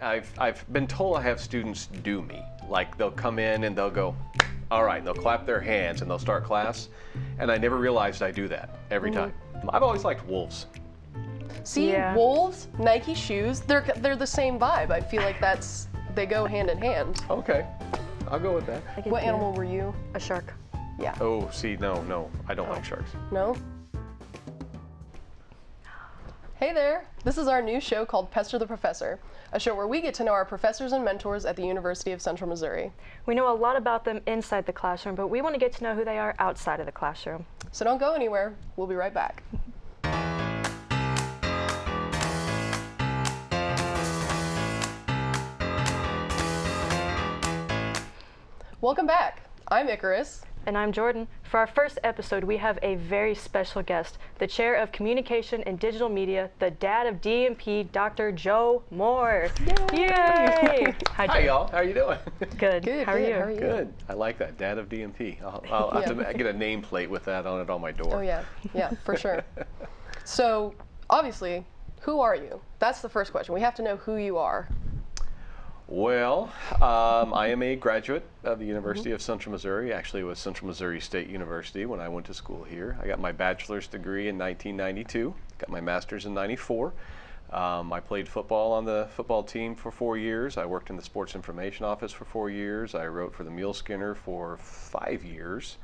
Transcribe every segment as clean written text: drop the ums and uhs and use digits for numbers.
I've been told I have students do me. Like they'll come in and they'll go, all right, and they'll clap their hands and they'll start class. And I never realized I do that every time. I've always liked wolves. See, wolves, Nike shoes, they're the same vibe. I feel like they go hand in hand. Okay, I'll go with that. What animal were you? A shark. Yeah. Oh, see, no, I don't like sharks. No? Hey there, this is our new show called Pester the Professor, a show where we get to know our professors and mentors at the University of Central Missouri. We know a lot about them inside the classroom, but we want to get to know who they are outside of the classroom. So don't go anywhere, we'll be right back. Welcome back. I'm Icarus. And I'm Jordan. For our first episode, we have a very special guest, the Chair of Communication and Digital Media, the Dad of DMP, Dr. Joe Moore. Yay! Yay! Hi, y'all. How are you doing? Good. Good. How are you? How are you? Good. I like that, Dad of DMP. I'll have to get a nameplate with that on it on my door. Oh yeah, for sure. So, obviously, who are you? That's the first question. We have to know who you are. Well, I am a graduate of the University of Central Missouri. Actually, it was Central Missouri State University when I went to school here. I got my bachelor's degree in 1992, got my master's in 94. I played football on the football team for 4 years. I worked in the sports information office for 4 years. I wrote for the Mule Skinner for 5 years,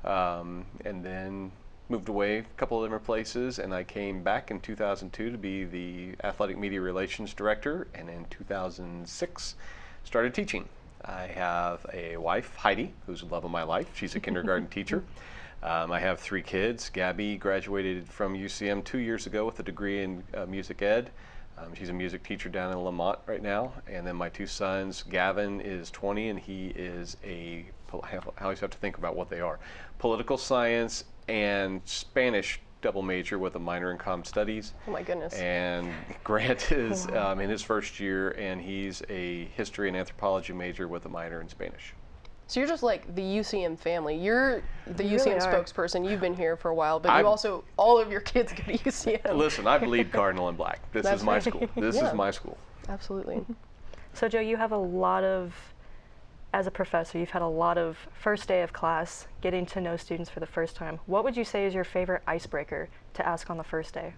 and then moved away a couple of different places, and I came back in 2002 to be the Athletic Media Relations Director, and in 2006 started teaching. I have a wife, Heidi, who's the love of my life. She's a kindergarten teacher. I have 3 kids. Gabby graduated from UCM 2 years ago with a degree in music ed. She's a music teacher down in Lamont right now. And then my 2 sons, Gavin is 20, and he is I always have to think about what they are. Political science and Spanish double major with a minor in comm studies. Oh my goodness. And Grant is in his first year, and he's a history and anthropology major with a minor in Spanish. So you're just like the UCM family. You're the You UCM really are. spokesperson. You've been here for a while, but you also, all of your kids go to UCM. Listen, I bleed cardinal and black. This That's is my right. school. This Yeah. is my school. Absolutely. So Joe, you have a lot of, as a professor, you've had a lot of first day of class, getting to know students for the first time. What would you say is your favorite icebreaker to ask on the first day?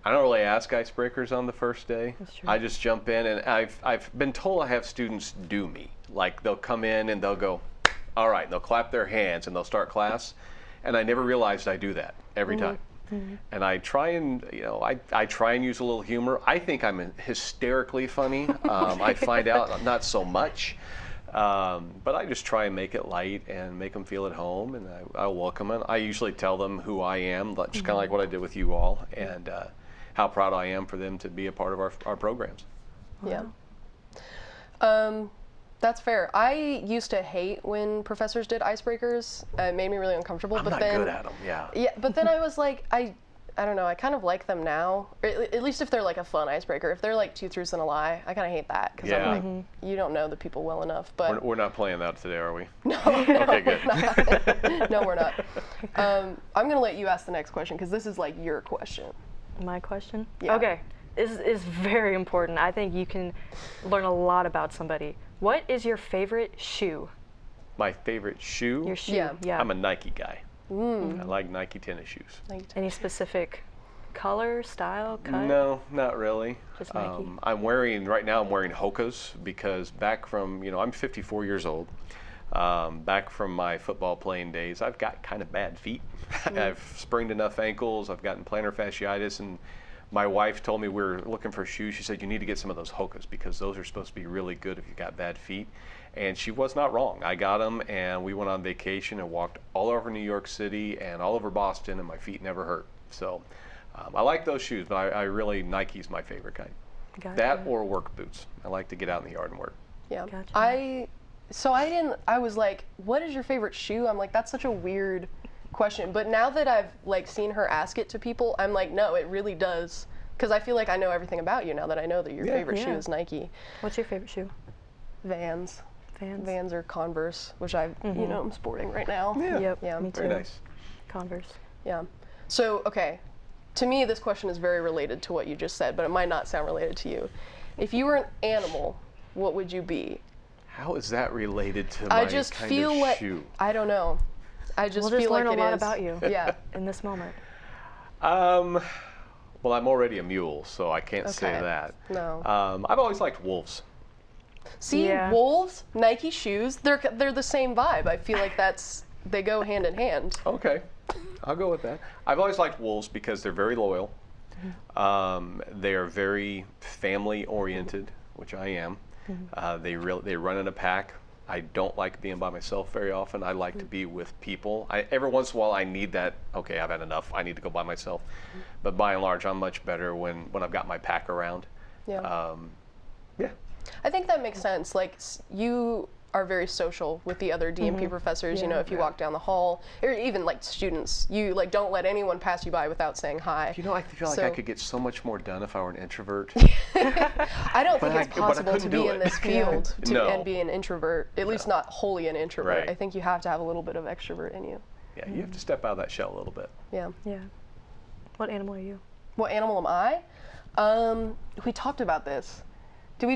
I don't really ask icebreakers on the first day. That's true. I just jump in, and I've been told I have students do me. Like they'll come in and they'll go, all right, and they'll clap their hands and they'll start class, and I never realized I do that every time. And I try and, I try and use a little humor. I think I'm hysterically funny. I find out not so much. But I just try and make it light and make them feel at home, and I welcome them. I usually tell them who I am, just kind of like what I did with you all, and how proud I am for them to be a part of our programs. Yeah. That's fair. I used to hate when professors did icebreakers. It made me really uncomfortable. I'm but not then, good at them, yeah. Yeah, but then I was like, I don't know, I kind of like them now. Or at least if they're like a fun icebreaker. If they're like 2 truths and a lie, I kind of hate that. Because Yeah. I'm like, you don't know the people well enough. But We're not playing that today, are we? no, Okay, good. no, we're not. I'm going to let you ask the next question because this is like your question. My question? Yeah. Okay. This is very important. I think you can learn a lot about somebody. What is your favorite shoe? My favorite shoe? Your shoe? Yeah. I'm a Nike guy. I like Nike tennis shoes. Any specific color, style, cut? No, not really. Just Nike? Right now I'm wearing Hoka's because back from, I'm 54 years old. Back from my football playing days, I've got kind of bad feet. I've sprained enough ankles, I've gotten plantar fasciitis, and my wife told me we were looking for shoes. She said, you need to get some of those Hoka's because those are supposed to be really good if you got bad feet. And she was not wrong. I got them, and we went on vacation and walked all over New York City and all over Boston, and my feet never hurt. So I like those shoes, but I really, Nike's my favorite kind. Gotcha. That or work boots. I like to get out in the yard and work. Yeah. Gotcha. I was like, what is your favorite shoe? I'm like, that's such a weird question. But now that I've like seen her ask it to people, I'm like, no, it really does. Because I feel like I know everything about you now that I know that your favorite shoe Yeah. is Nike. What's your favorite shoe? Vans. Vans? Vans or Converse, which I'm sporting right now. Yep. Yeah. Me too. Very nice. Converse. Yeah. So, okay. To me, this question is very related to what you just said, but it might not sound related to you. If you were an animal, what would you be? How is that related to my I just kind feel of like shoe? I don't know. I just We'll just feel learn like a lot it is. about you. Yeah. In this moment. Well, I'm already a mule, so I can't say Okay. that. No. I've always liked wolves. See, Yeah. wolves, Nike shoes, they're the same vibe. I feel like they go hand in hand. Okay, I'll go with that. I've always liked wolves because they're very loyal. They are very family oriented, which I am. They run in a pack. I don't like being by myself very often. I like to be with people. Every once in a while, I need that. Okay, I've had enough. I need to go by myself. But by and large, I'm much better when I've got my pack around. Yeah. Yeah. I think that makes sense. Like you are very social with the other DMP professors. You know, if you walk down the hall, or even like students, you like don't let anyone pass you by without saying hi. You know, I feel like I could get so much more done if I were an introvert. I don't think But it's I possible to couldn't be do in it. this field No. and be an introvert. At least not wholly an introvert. Right. I think you have to have a little bit of extrovert in you. Yeah, you have to step out of that shell a little bit. Yeah. Yeah. What animal are you? What animal am I? We talked about this. Did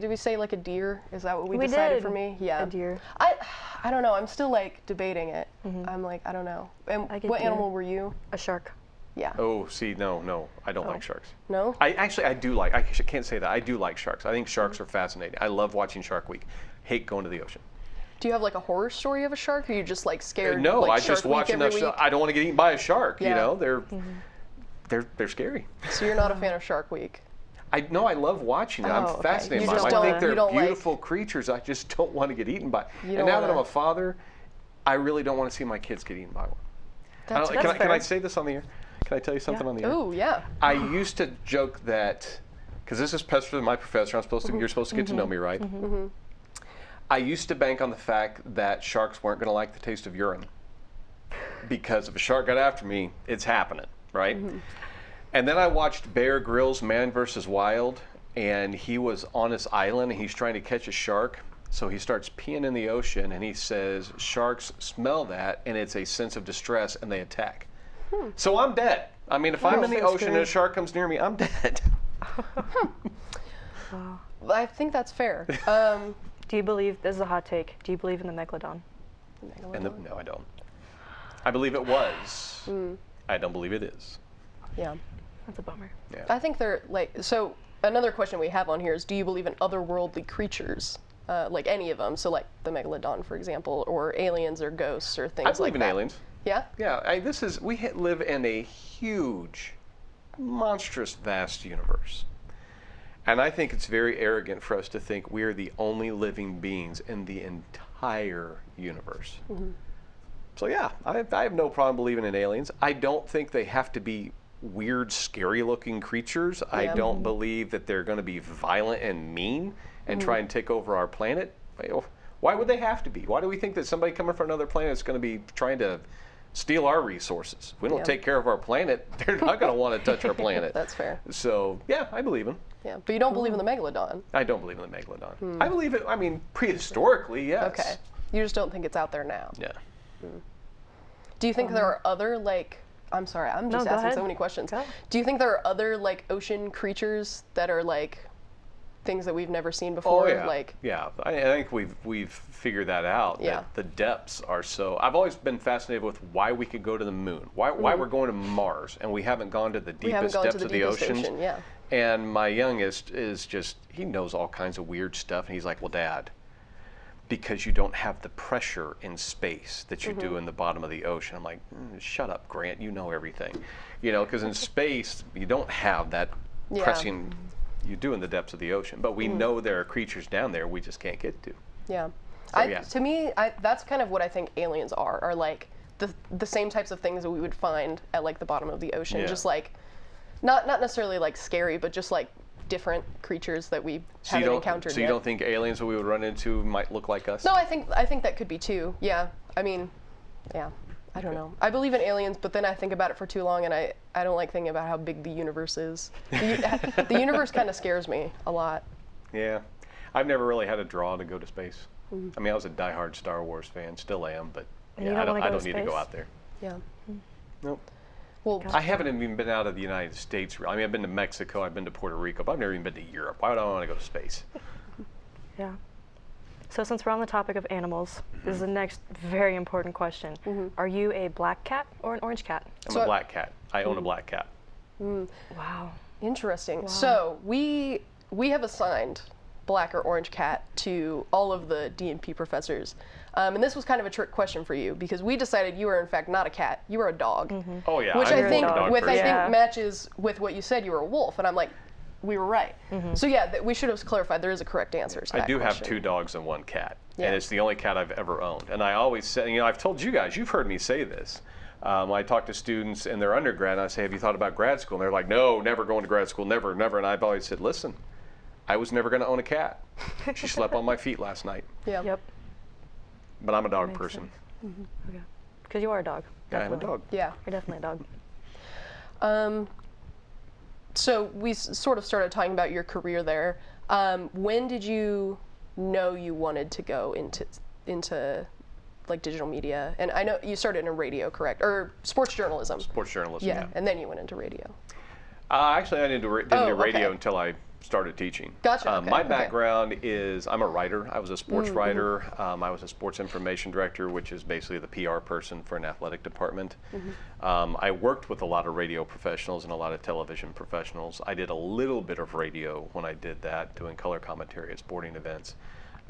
we say like a deer? Is that what we decided did. for me? Yeah. A deer. I don't know. I'm still like debating it. I'm like, I don't know. And I get what deer. animal were you? A shark. Yeah. Oh, see, no, I don't like sharks. No? I do like. I can't say that. I do like sharks. I think sharks are fascinating. I love watching Shark Week. Hate going to the ocean. Do you have like a horror story of a shark, or are you just like scared? No, like, I Shark just watch Week every enough. week? I don't want to get eaten by a shark. You Yeah. know, they're scary. So you're not a fan of Shark Week? I love watching it. Oh, I'm okay. fascinated You by them. just I think don't- they're you don't like- beautiful creatures. I just don't want to get eaten by. You And don't now that I'm wanna- a father, I really don't want to see my kids get eaten by one. That's Can I fair. say this on the air? Can I tell you something on the air? Ooh, yeah. I used to joke that, because this is Pester my Professor. You're supposed to get to know me, right? I used to bank on the fact that sharks weren't going to like the taste of urine, because if a shark got after me, it's happening, right? And then I watched Bear Grylls' Man vs. Wild, and he was on this island and he's trying to catch a shark. So he starts peeing in the ocean and he says sharks smell that and it's a sense of distress and they attack. So I'm dead. I mean, if I'm in the so ocean and a shark comes near me, I'm dead. I think that's fair. Do you believe, this is a hot take, do you believe in the megalodon? No, I don't. I believe it was. I don't believe it is. Yeah. That's a bummer. I think they're like, so another question we have on here is, do you believe in otherworldly creatures? Like any of them, so like the megalodon, for example, or aliens or ghosts or things I like believe in that. aliens. Yeah? Yeah, we live in a huge, monstrous, vast universe. And I think it's very arrogant for us to think we are the only living beings in the entire universe. So yeah, I have no problem believing in aliens. I don't think they have to be weird, scary-looking creatures. I Yeah. don't believe that they're going to be violent and mean and try and take over our planet. Why would they have to be? Why do we think that somebody coming from another planet is going to be trying to steal our resources? If we don't Yeah. take care of our planet, they're not going to want to touch our planet. That's fair. So yeah, I believe them. Yeah. But you don't believe in the megalodon. I don't believe in the megalodon. I believe it. I mean, prehistorically, yes. Okay. You just don't think it's out there now. Yeah. Do you think there are other like, I'm sorry, I'm just go asking ahead. so many questions. Go. Do you think there are other like ocean creatures that are like things that we've never seen before? Oh yeah. Like, yeah. I think we've figured that out. Yeah. That the depths are so. I've always been fascinated with why we could go to the moon. Why we're going to Mars and we haven't gone to the we haven't deepest gone depths to the of the deepest oceans. ocean. Yeah. And my youngest is just, he knows all kinds of weird stuff. And he's like, well, Dad, because you don't have the pressure in space that you do in the bottom of the ocean. I'm like, shut up, Grant, you know everything. You know, because in space, you don't have that Yeah. pressing you do in the depths of the ocean. But we know there are creatures down there we just can't get to. Yeah. yeah. To me, that's kind of what I think aliens are like the same types of things that we would find at like the bottom of the ocean. Yeah. Just like, not necessarily like scary, but just like different creatures that we haven't encountered So yet. you don't think aliens that we would run into might look like us? No, I think that could be too. Yeah. I mean, yeah. I don't know. I believe in aliens, but then I think about it for too long, and I don't like thinking about how big the universe is. The universe kind of scares me a lot. Yeah. I've never really had a draw to go to space. I mean, I was a diehard Star Wars fan, still am, but And you yeah, don't wanna I go don't to need to go space? out there. Yeah. Nope. Well, I haven't even been out of the United States. I mean, I've been to Mexico, I've been to Puerto Rico, but I've never even been to Europe. Why would I want to go to space? Yeah. So since we're on the topic of animals, this is the next very important question. Are you a black cat or an orange cat? I'm a black cat. I own a black cat. Wow. interesting. Wow. So we have assigned black or orange cat to all of the DMP professors. And this was kind of a trick question for you because we decided you were in fact not a cat, you were a dog. Oh yeah, Which I'm I think a dog person. I think matches with what you said, you were a wolf, and I'm like, we were right. So yeah, we should have clarified there is a correct answer to that I do have question. 2 dogs and 1 cat, Yeah. and it's the only cat I've ever owned. And I always say, you know, I've told you guys, you've heard me say this. I talk to students in their undergrad, and I say, have you thought about grad school? And they're like, no, never going to grad school, never, never. And I've always said, listen, I was never going to own a cat. She slept on my feet last night. Yeah. Yep. But I'm a dog Makes person. Okay. Because you are a dog. Yeah, I'm a Definitely. dog. Yeah. You're definitely a dog. So we sort of started talking about your career there. When did you know you wanted to go into like digital media? And I know you started in radio, correct? Or sports journalism. Sports journalism. Yeah, and then you went into radio. Actually, I didn't do radio okay. until I started teaching. Gotcha, okay, My okay. background is I'm a writer. I was a sports writer. I was a sports information director, which is basically the PR person for an athletic department. I worked with a lot of radio professionals and a lot of television professionals. I did a little bit of radio when I did that, doing color commentary at sporting events.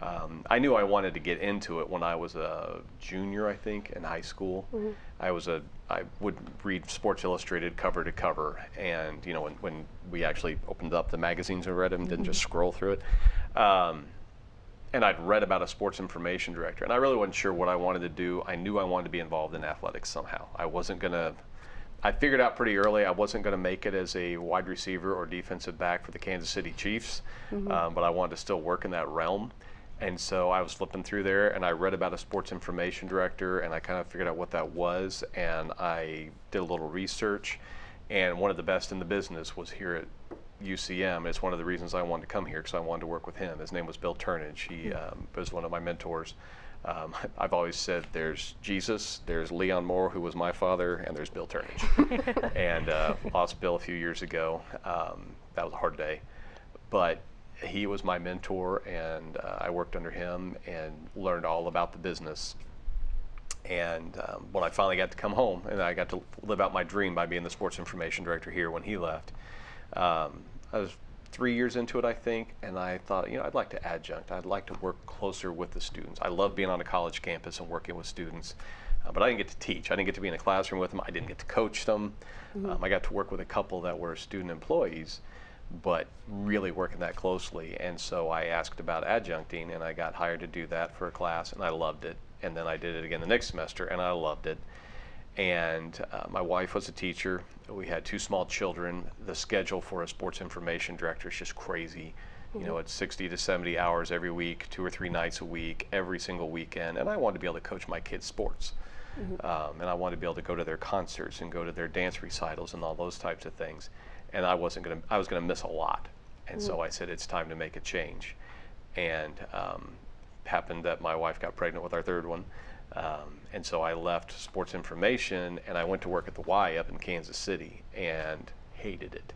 I knew I wanted to get into it when I was a junior, I think, in high school. I would read Sports Illustrated cover to cover, and you know when we actually opened up the magazines and read them, didn't just scroll through it. And I'd read about a sports information director, and I really wasn't sure what I wanted to do. I knew I wanted to be involved in athletics somehow. I figured out pretty early I wasn't going to make it as a wide receiver or defensive back for the Kansas City Chiefs, but I wanted to still work in that realm. And so I was flipping through there, and I read about a sports information director, and I kind of figured out what that was, and I did a little research, and one of the best in the business was here at UCM. It's one of the reasons I wanted to come here, because I wanted to work with him. His name was Bill Turnage. He was one of my mentors. I've always said there's Jesus, there's Leon Moore, who was my father, and there's Bill Turnage. And lost Bill a few years ago. That was a hard day. But he was my mentor, and I worked under him and learned all about the business. And when I finally got to come home, and I got to live out my dream by being the sports information director here when he left, I was 3 years into it, I think, and I thought, you know, I'd like to adjunct. I'd like to work closer with the students. I love being on a college campus and working with students, but I didn't get to teach. I didn't get to be in a classroom with them. I didn't get to coach them. I got to work with a couple that were student employees, but really working that closely. And so I asked about adjuncting, and I got hired to do that for a class, and I loved it. And then I did it again the next semester, and I loved it. And my wife was a teacher. We had 2 small children. The schedule for a sports information director is just crazy. You know, it's 60 to 70 hours every week, 2 or 3 nights a week, every single weekend. And I wanted to be able to coach my kids' sports. And I wanted to be able to go to their concerts and go to their dance recitals and all those types of things. And I was going to miss a lot. And so I said, it's time to make a change. And happened that my wife got pregnant with our 3rd one. And so I left sports information, and I went to work at the Y up in Kansas City and hated it.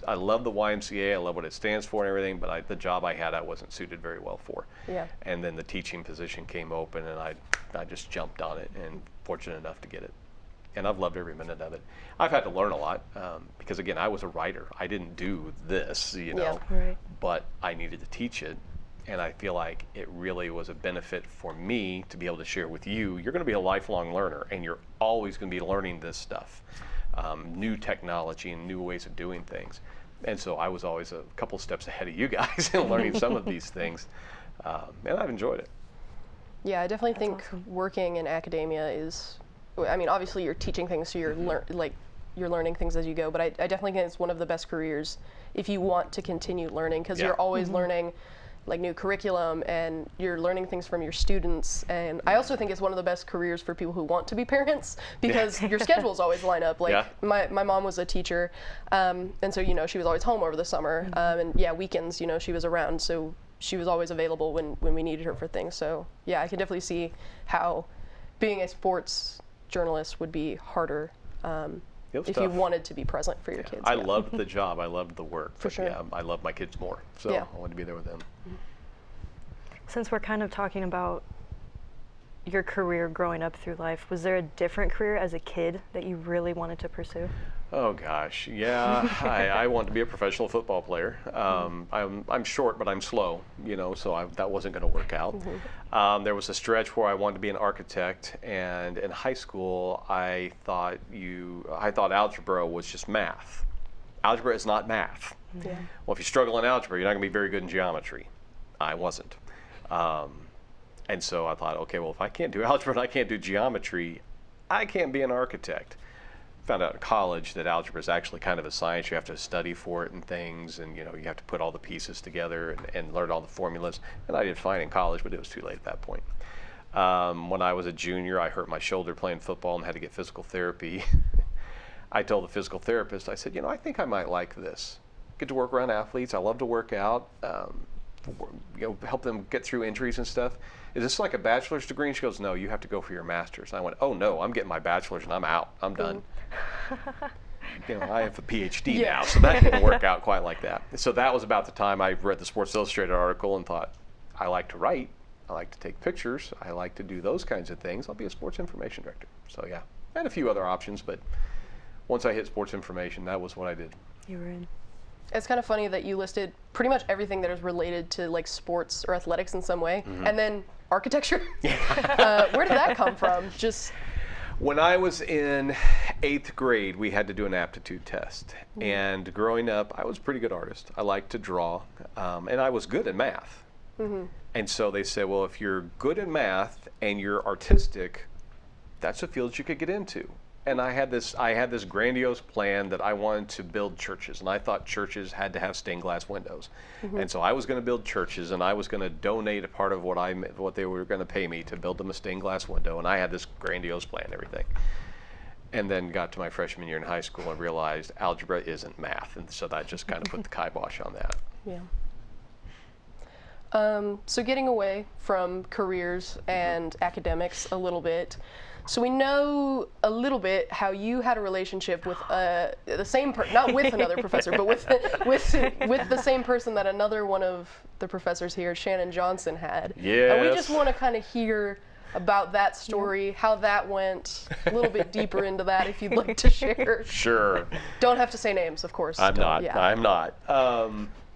I love the YMCA, I love what it stands for and everything, but the job I had I wasn't suited very well for. Yeah. And then the teaching position came open, and I just jumped on it, and fortunate enough to get it. And I've loved every minute of it. I've had to learn a lot because, again, I was a writer. I didn't do this, you know, Right. but I needed to teach it. And I feel like it really was a benefit for me to be able to share with you. You're going to be a lifelong learner, and you're always going to be learning this stuff, new technology and new ways of doing things. And so I was always a couple steps ahead of you guys in learning some of these things, and I've enjoyed it. Yeah, I definitely That's think awesome. working in academia is, I mean, obviously you're teaching things, so you're you're learning things as you go, but I definitely think it's one of the best careers if you want to continue learning, because you're always learning like new curriculum, and you're learning things from your students. And I also think it's one of the best careers for people who want to be parents, because your schedules always line up. Like my mom was a teacher, and so, you know, she was always home over the summer, and weekends, you know, she was around, so she was always available when we needed her for things. So yeah, I can definitely see how being a sports journalist would be harder It was if you tough. wanted to be present for your kids. I yeah. loved the job. I loved the work. For but sure. Yeah, I loved my kids more. So Yeah. I wanted to be there with them. Since we're kind of talking about your career growing up through life, was there a different career as a kid that you really wanted to pursue? Oh gosh, yeah. I wanted to be a professional football player. I'm short, but I'm slow, so that wasn't going to work out. There was a stretch where I wanted to be an architect, and in high school, I thought algebra was just math. Algebra is not math. Yeah. Well, if you struggle in algebra, you're not going to be very good in geometry. I wasn't. And so I thought, okay, well, if I can't do algebra and I can't do geometry, I can't be an architect. Found out in college that algebra is actually kind of a science. You have to study for it and things, and you have to put all the pieces together and learn all the formulas. And I did fine in college, but it was too late at that point. When I was a junior, I hurt my shoulder playing football and had to get physical therapy. I told the physical therapist, I said, I think I might like this. Get to work around athletes. I love to work out. Help them get through injuries and stuff. Is this like a bachelor's degree? And she goes, no, you have to go for your master's. And I went, oh no, I'm getting my bachelor's and I'm out. I'm done. I have a PhD Yeah. now, so that didn't work out quite like that. So that was about the time I read the Sports Illustrated article and thought, I like to write, I like to take pictures, I like to do those kinds of things. I'll be a sports information director. So yeah, I had a few other options, but once I hit sports information, that was what I did. You were in. It's kind of funny that you listed pretty much everything that is related to like sports or athletics in some way, and then architecture. Where did that come from? Just When I was in 8th grade, we had to do an aptitude test. And growing up, I was a pretty good artist. I liked to draw, and I was good at math. And so they said, well, if you're good at math and you're artistic, that's a field you could get into. And I had this grandiose plan that I wanted to build churches, and I thought churches had to have stained glass windows. And so I was going to build churches, and I was going to donate a part of what they were going to pay me to build them a stained glass window. And I had this grandiose plan and everything. And then got to my freshman year in high school and realized algebra isn't math, and so that just kind of put the kibosh on that. yeah. So getting away from careers and academics a little bit. So we know a little bit how you had a relationship with the same not with another professor, but with the same person that another one of the professors here, Shannon Johnson, had. Yes. And we just want to kind of hear about that story, how that went, a little bit deeper into that if you'd like to share. Sure. Don't have to say names, of course. I'm not. Yeah. I'm not.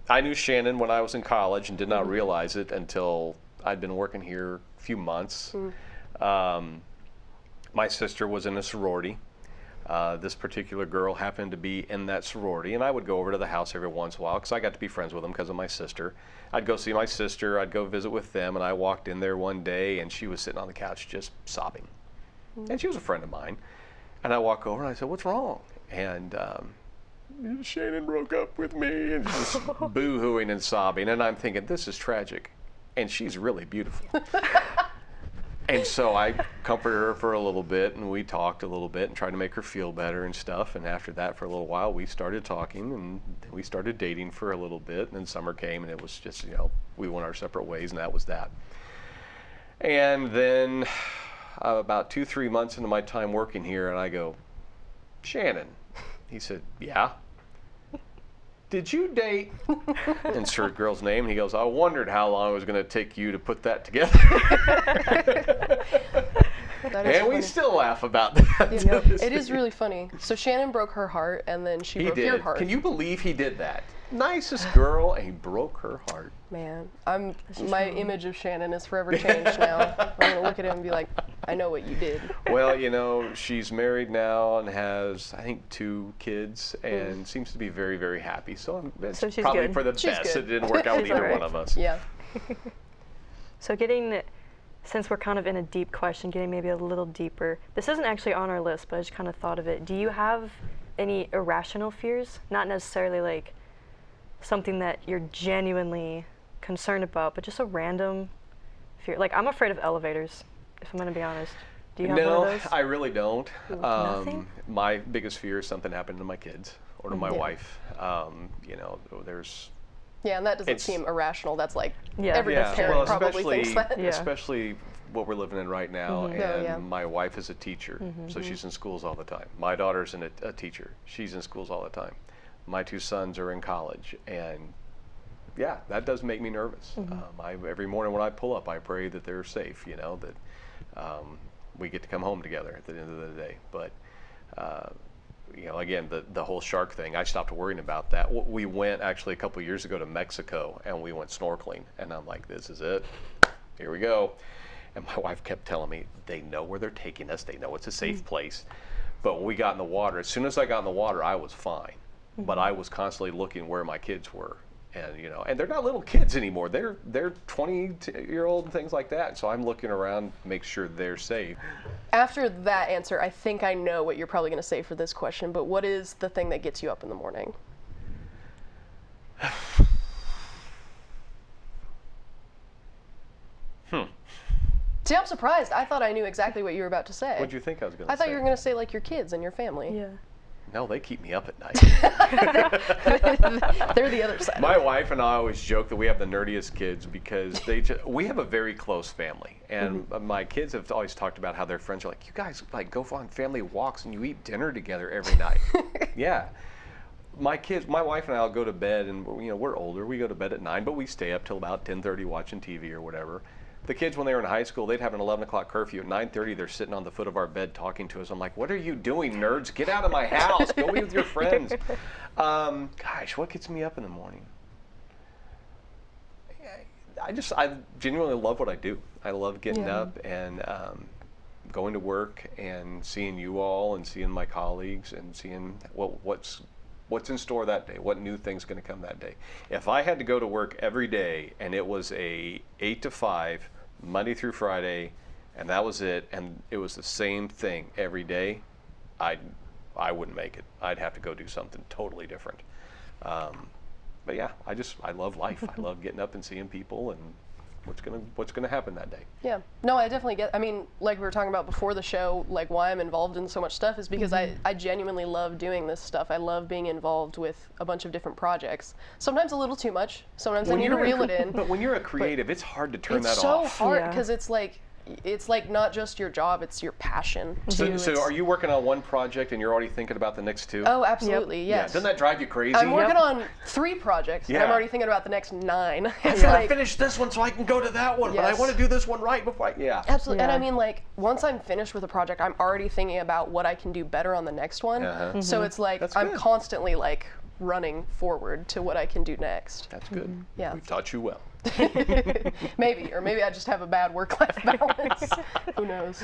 I knew Shannon when I was in college and did not realize it until I'd been working here a few months. My sister was in a sorority. This particular girl happened to be in that sorority, and I would go over to the house every once in a while because I got to be friends with them because of my sister. I'd go see my sister, I'd go visit with them, and I walked in there one day, and she was sitting on the couch just sobbing. And she was a friend of mine. And I walk over, and I said, what's wrong? And Shannon broke up with me, and she's just boo-hooing and sobbing, and I'm thinking, this is tragic, and she's really beautiful. And so I comforted her for a little bit, and we talked a little bit and tried to make her feel better and stuff. And after that, for a little while, we started talking, and then we started dating for a little bit. And then summer came, and it was just, we went our separate ways, and that was that. And then about 2-3 months into my time working here, and I go, Shannon. He said, yeah. Did you date? Insert girl's name. And he goes, I wondered how long it was going to take you to put that together. And we still laugh about that. Yeah, it is really funny. So Shannon broke her heart, and then she broke your heart. Can you believe he did that? Nicest girl, and he broke her heart. Man, my image of Shannon is forever changed now. I'm gonna look at him and be like, I know what you did. Well, she's married now and has, I think, 2 kids, and seems to be very, very happy. So it's she's probably good. for the She's best. good. It didn't work out with She's either alright. one of us. Yeah. So since we're kind of in a deep question, getting maybe a little deeper, this isn't actually on our list, but I just kind of thought of it. Do you have any irrational fears? Not necessarily like something that you're genuinely concerned about, but just a random fear. Like, I'm afraid of elevators, if I'm going to be honest. Do you have one of those? I really don't. Nothing? My biggest fear is something happened to my kids or to my Yeah. wife. There's Yeah, and that doesn't It's- seem irrational. That's like Yeah. every Yeah. parent well, probably especially thinks that. Yeah. especially what we're living in right now, and Oh, yeah. my wife is a teacher, so she's in schools all the time. My daughter's a teacher. She's in schools all the time. My 2 sons are in college, and yeah, that does make me nervous. Every morning when I pull up, I pray that they're safe, that we get to come home together at the end of the day. But again, the whole shark thing, I stopped worrying about that. We went actually a couple years ago to Mexico, and we went snorkeling, and I'm like, this is it. Here we go. And my wife kept telling me, they know where they're taking us. They know it's a safe place. But when we got in the water, as soon as I got in the water, I was fine. But I was constantly looking where my kids were. And, and they're not little kids anymore. They're 20-year-old and things like that. So I'm looking around to make sure they're safe. After that answer, I think I know what you're probably going to say for this question, but what is the thing that gets you up in the morning? See, I'm surprised. I thought I knew exactly what you were about to say. What'd you think I was going to say? I thought you were going to say, like, your kids and your family. Yeah. No, they keep me up at night. They're the other side. My wife and I always joke that we have the nerdiest kids because we have a very close family. And my kids have always talked about how their friends are like, you guys like go on family walks and you eat dinner together every night. Yeah. My wife and I will go to bed, and we're older. We go to bed at 9, but we stay up till about 10:30 watching TV or whatever. The kids, when they were in high school, they'd have an 11 o'clock curfew. At 9:30, they're sitting on the foot of our bed talking to us. I'm like, what are you doing, nerds? Get out of my house. Go be with your friends. Gosh, what gets me up in the morning? I genuinely love what I do. I love getting up and going to work and seeing you all and seeing my colleagues and seeing what's in store that day, what new thing's going to come that day. If I had to go to work every day and it was a 8 to 5, Monday through Friday, and that was it, and it was the same thing every day, I wouldn't make it. I'd have to go do something totally different. But yeah, I love life. I love getting up and seeing people and what's gonna happen that day. Yeah. No, I definitely get, I mean, like we were talking about before the show, like why I'm involved in so much stuff is because I genuinely love doing this stuff. I love being involved with a bunch of different projects. Sometimes a little too much. Sometimes I need to reel it in. But when you're a creative, it's hard to turn that It's so off. hard because it's like not just your job, it's your passion. too. So are you working on one project and you're already thinking about the next 2? Oh, absolutely, Yeah. yes. Doesn't that drive you crazy? I'm working on 3 projects, and I'm Yeah. already thinking about the next 9. I gotta finish this one so I can go to that one, but I Yes. want to do this one right before Absolutely, and Yeah. I mean, like, once I'm finished with a project, I'm already thinking about what I can do better on the next one. So it's like, That's I'm good. constantly, like, running forward to what I can do next. That's good. Yeah. We've taught you well. Maybe, or maybe I just have a bad work-life balance. Who knows?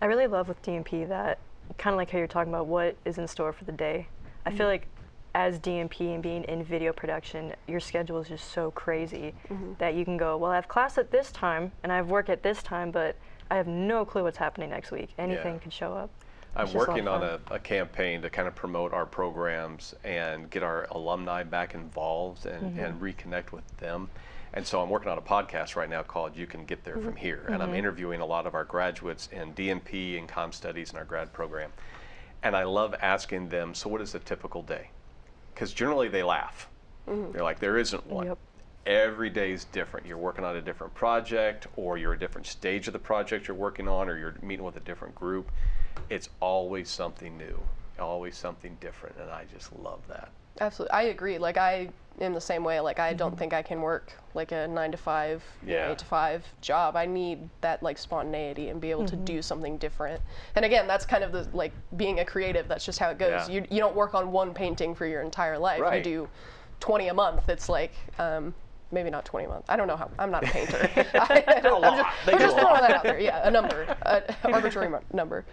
I really love with DMP that, kind of like how you're talking about what is in store for the day. I feel like as DMP and being in video production, your schedule is just so crazy that you can go, well, I have class at this time and I have work at this time, but I have no clue what's happening next week. Anything could show up. I'm It's just a lot working of on fun. a campaign to kind of promote our programs and get our alumni back involved and reconnect with them. And so I'm working on a podcast right now called You Can Get There From Here. And I'm interviewing a lot of our graduates in DMP and comm studies in our grad program. And I love asking them, so what is a typical day? Because generally they laugh. They're like, there isn't one. Yep. Every day is different. You're working on a different project, or you're a different stage of the project you're working on, or you're meeting with a different group. It's always something new, always something different, and I just love that. Absolutely, I agree. Like, I am the same way. Like, I don't think I can work like a 9 to 5, Yeah. 8 to 5 job. I need that like spontaneity and be able to do something different. And again, that's kind of the like being a creative. That's just how it goes. Yeah. You don't work on one painting for your entire life. Right. You do 20 a month. It's like maybe not 20 a month. I don't know how. I'm not a painter. I'm just throwing that out there. Yeah, a number, an arbitrary number.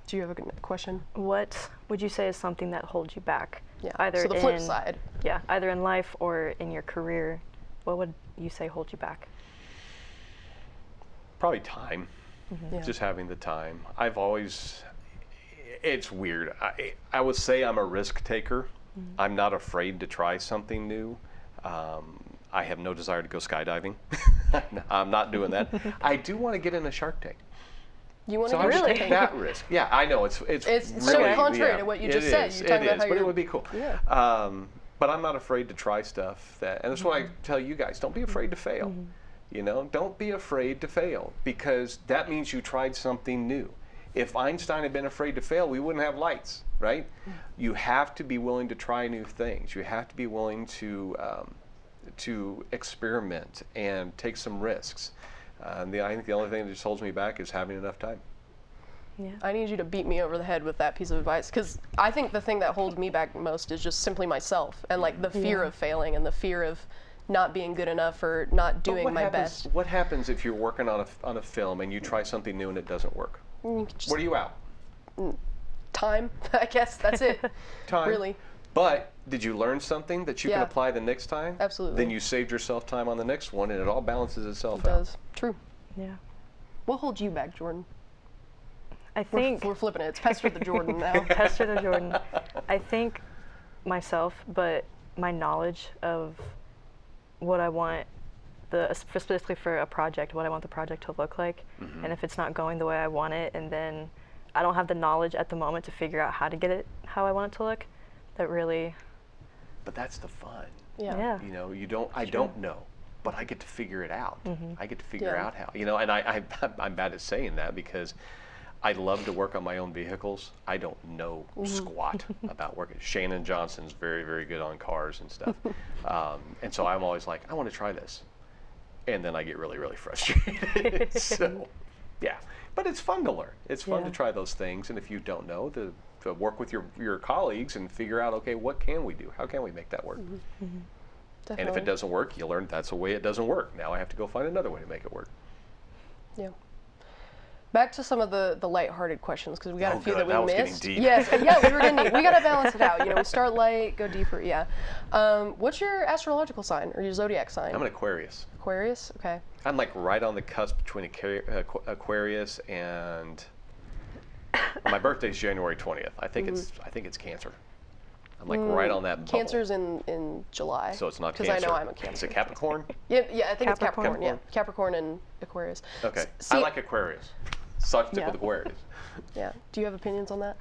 Do you have a good question? What would you say is something that holds you back? Yeah. Either So the flip in- side. Yeah, either in life or in your career. What would you say holds you back? Probably time. Yeah. Just having the time. I've always, it's weird. I would say I'm a risk taker. I'm not afraid to try something new. I have no desire to go skydiving. I'm not doing that. I do want to get in a Shark Tank. You want So to I would really take that risk. Yeah, I know it's so really, contrary yeah, to what you it just said. is, You're talking it about is, how but it you're- would be cool. Yeah. But I'm not afraid to try stuff and that's what I tell you guys. Don't be afraid to fail. You know, don't be afraid to fail, because that means you tried something new. If Einstein had been afraid to fail, we wouldn't have lights, right? You have to be willing to try new things. You have to be willing to experiment and take some risks. I think the only thing that just holds me back is having enough time. Yeah. I need you to beat me over the head with that piece of advice, because I think the thing that holds me back most is just simply myself, and like the fear of failing and the fear of not being good enough or not doing my best. What happens if you're working on a film and you try something new and it doesn't work? What are you out? Time, I guess. That's it. Time. Really. But did you learn something that you can Yeah. apply the next time? Absolutely. Then you saved yourself time on the next one, and it all balances itself It out. does. True. Yeah. What holds you back, Jordan? I think We're flipping it. It's Pester the Jordan now. Pester the Jordan. I think myself, but my knowledge of what I want, specifically for a project, what I want the project to look like, and if it's not going the way I want it, and then I don't have the knowledge at the moment to figure out how to get it how I want it to look, that really. But that's the fun. Yeah. You know, I don't know, but I get to figure it out. I get to figure Yeah. out how. You know, and I'm bad at saying that, because I love to work on my own vehicles. I don't know squat about working. Shannon Johnson's very, very good on cars and stuff. And so I'm always like, I want to try this. And then I get really, really frustrated. So, yeah. But it's fun to learn. It's fun to try those things. And if you don't know, to work with your colleagues and figure out, okay, what can we do? How can we make that work? Definitely. And if it doesn't work, you learn that's the way it doesn't work. Now I have to go find another way to make it work. Yeah. Back to some of the lighthearted questions, because we got a few that we that was getting missed. deep. Yes, yeah, we were getting deep. We got to balance it out. You know, we start light, go deeper. Yeah. What's your astrological sign or your zodiac sign? I'm an Aquarius. Aquarius. Okay. I'm like right on the cusp between Aquarius and my birthday's January 20th. I think it's Cancer. I'm like right on that bubble. Cancer's in July. So it's not Cancer. Because I know I'm a Is Cancer. it Capricorn? Yeah, I think it's Capricorn. Capricorn. Yeah, Capricorn and Aquarius. Okay. See, I like Aquarius. So I stick Yeah. with Aquarius. Yeah. Do you have opinions on that?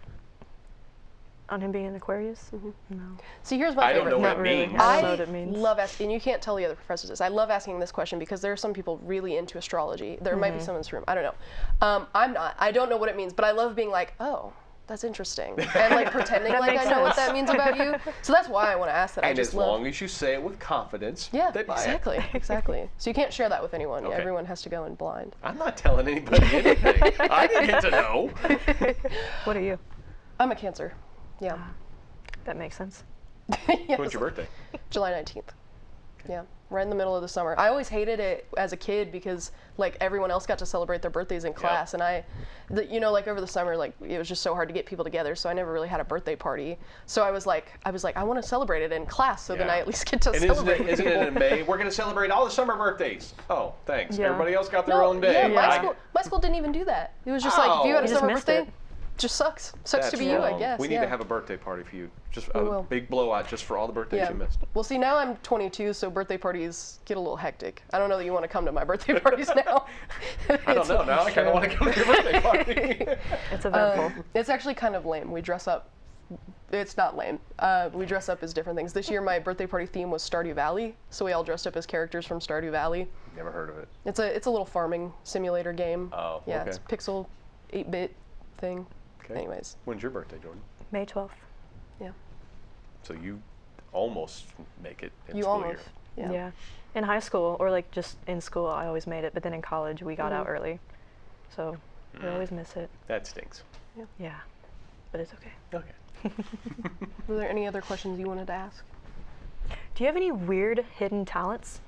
On him being an Aquarius? No. See, here's my I don't favorite. know what Not it really. means. I don't know I what it means. love asking, and you can't tell the other professors this. I love asking this question because there are some people really into astrology. There might be some in this room. I don't know. I'm not. I don't know what it means, but I love being like, oh, that's interesting, and like pretending like I makes know what sense. that means about you. So that's why I want to ask that. I And just as love. long as you say it with confidence, Yeah, they buy exactly, it. exactly. So you can't share that with anyone. Okay. Everyone has to go in blind. I'm not telling anybody anything. I didn't get to know. What are you? I'm a Cancer. Yeah. That makes sense. Yes. When's your birthday? July 19th. Yeah, right in the middle of the summer. I always hated it as a kid because like everyone else got to celebrate their birthdays in class, and you know, like over the summer, like it was just so hard to get people together. So I never really had a birthday party. So I was like, I want to celebrate it in class, so then Yeah. I at least get to And celebrate. isn't it in May? We're going to celebrate all the summer birthdays. Oh, thanks. Yeah. Everybody else got their No, own day. yeah, Yeah. my school didn't even do that. It was just like if you had a You just summer missed birthday, it. just sucks. Sucks to That's be you, I wrong. guess. We need yeah. to have a birthday party for you. Just We a will. big blowout just for all the birthdays Yeah. you missed. Well, see, now I'm 22, so birthday parties get a little hectic. I don't know that you want to come to my birthday parties now. I don't know. Now I kind of want to go to your birthday party. It's eventful. It's actually kind of lame. We dress up. It's not lame. We dress up as different things. This year, my birthday party theme was Stardew Valley, so we all dressed up as characters from Stardew Valley. Never heard of it. It's a little farming simulator game. Oh, Yeah, okay. it's a pixel 8-bit thing. Okay. Anyways, When's your birthday, Jordan? May 12th. yeah. So you almost make it in You school almost. year. Yeah. In high school, or like just in school, I always made it, but then in college, we got out early. So we always miss it. That stinks. Yeah. But it's okay. Okay. Were there any other questions you wanted to ask? Do you have any weird hidden talents?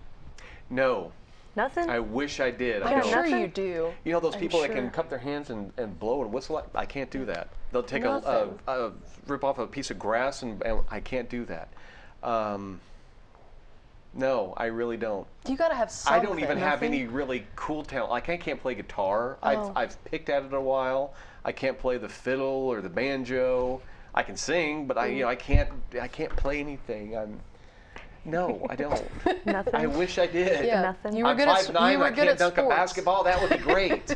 No. Nothing? I wish I did. I I'm got don't. sure nothing? you do. You know those I'm people that sure. can cup their hands and blow and whistle? I can't do that. They'll take Nothing. rip off a piece of grass and I can't do that. No, I really don't. You gotta have something. I don't even have Nothing? any really cool talent. Like I can't play guitar. Oh. I've picked at it a while. I can't play the fiddle or the banjo. I can sing, but I can't play anything. No, I don't. Nothing? I wish I did. Yeah. Nothing? You were I'm good at 5'9", you were I good can't at dunk a sports. basketball. That would be great.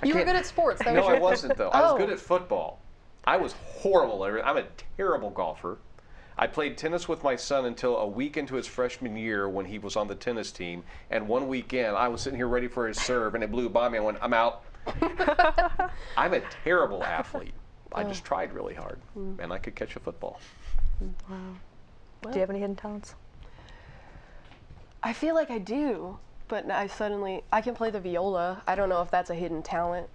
You were can't- good at sports. That No, was I wasn't though. I Oh. was good at football. I was horrible. I'm a terrible golfer. I played tennis with my son until a week into his freshman year when he was on the tennis team. And one weekend, I was sitting here ready for his serve, and it blew by me. I went, I'm out. I'm a terrible athlete. I just tried really hard, and I could catch a football. Wow. Do you have any hidden talents? I feel like I do, but I can play the viola. I don't know if that's a hidden talent.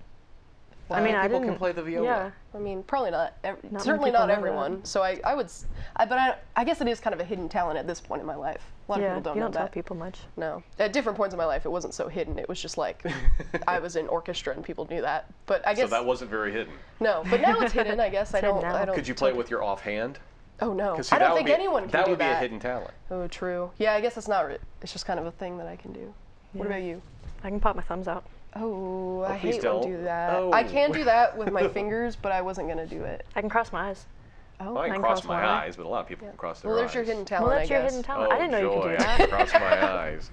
I mean, People can play the viola. Yeah. I mean, probably not. Not Certainly many people not know everyone. that. So I guess it is kind of a hidden talent at this point in my life. A lot of people don't you know don't tell that. people much. No. At different points in my life, it wasn't so hidden. It was just like I was in orchestra and people knew that. But I guess So that wasn't very hidden. no. But now it's hidden. I guess I hidden don't. now. I don't. Could you play it with your offhand? Oh no. 'Cause see, I that don't would think be- anyone can that do would be that. a hidden talent. Oh, true. Yeah, I guess it's not. It's just kind of a thing that I can do. What Yeah. about you? I can pop my thumbs out. Oh, I please hate when don't. do that. Oh. I can do that with my fingers, but I wasn't gonna do it. I can cross my eyes. Oh. Well, I can can cross cross my one eye. eyes, but a lot of people can cross their Well, eyes. there's your hidden talent. Well, that's I your guess. hidden talent. Oh, I didn't know joy, you could do I that. can cross my eyes.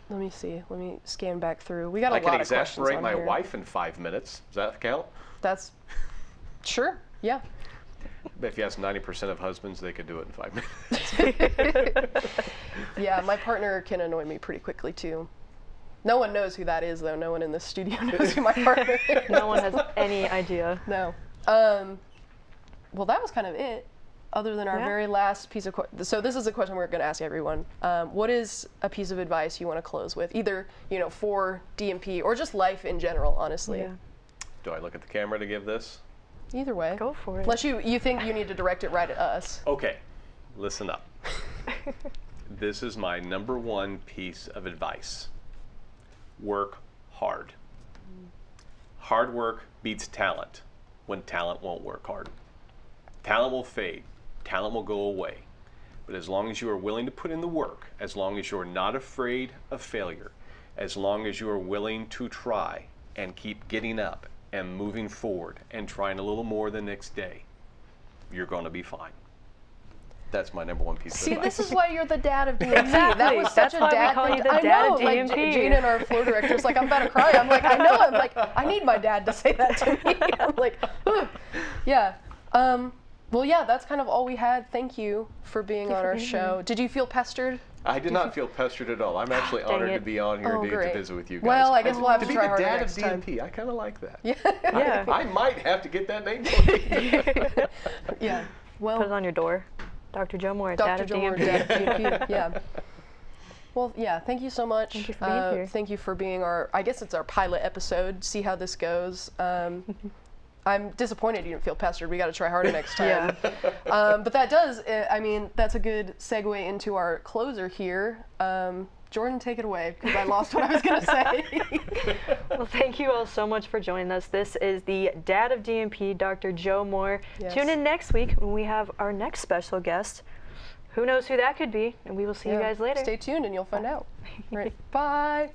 Let me see. Let me scan back through. We got a I lot can of questions exasperate on my here. wife in 5 minutes. Does that count? That's sure. Yeah. But if you ask 90% of husbands, they could do it in 5 minutes. Yeah, my partner can annoy me pretty quickly too. No one knows who that is though. No one in this studio knows who my partner is. No one has any idea. No. Well, that was kind of it. Other than our Yeah. very last piece of so this is a question we're going to ask everyone. What is a piece of advice you want to close with, either for DMP or just life in general? Honestly, Yeah. Do I look at the camera to give this? either way. Go for it. Unless you think you need to direct it right at us. Okay, listen up. This is my number one piece of advice. Work hard. Hard work beats talent when talent won't work hard. Talent will fade. Talent will go away. But as long as you are willing to put in the work, as long as you're not afraid of failure, as long as you are willing to try and keep getting up and moving forward and trying a little more the next day, you're going to be fine. That's my number one piece See, of advice. this is why you're the dad of DMP. Exactly. That was such That's a why we dad call thing. you the I dad know, of like DMP. Jane and our floor director's like, I'm about to cry. I'm like, I know. I'm like, I need my dad to say that to me. I'm like, ugh. Yeah. Well, yeah, that's kind of all we had. Thank you for being on our show. Did you feel pestered? I did not feel pestered at all. I'm actually honored to it. be on here Oh, Dave, great. to visit with you guys. Well, I guess we'll have to be try the harder dad next of time. DMP. I kind of like that. Yeah. I might have to get that name. Yeah. Well, Put it on your door. Dr. Joe Moore, Dr. Dad of Joe Moore, DMP. Dad of DMP. Yeah. Well, yeah. Thank you so much. Thank you for being here. Thank you for being I guess it's our pilot episode. See how this goes. I'm disappointed you didn't feel pestered. We got to try harder next time. But that does. I mean, that's a good segue into our closer here. Jordan, take it away because I lost what I was going to say. Well, thank you all so much for joining us. This is the Dad of DMP, Dr. Joe Moore. Yes. Tune in next week when we have our next special guest. Who knows who that could be? And we will see you guys later. Stay tuned and you'll find out. Right. Bye.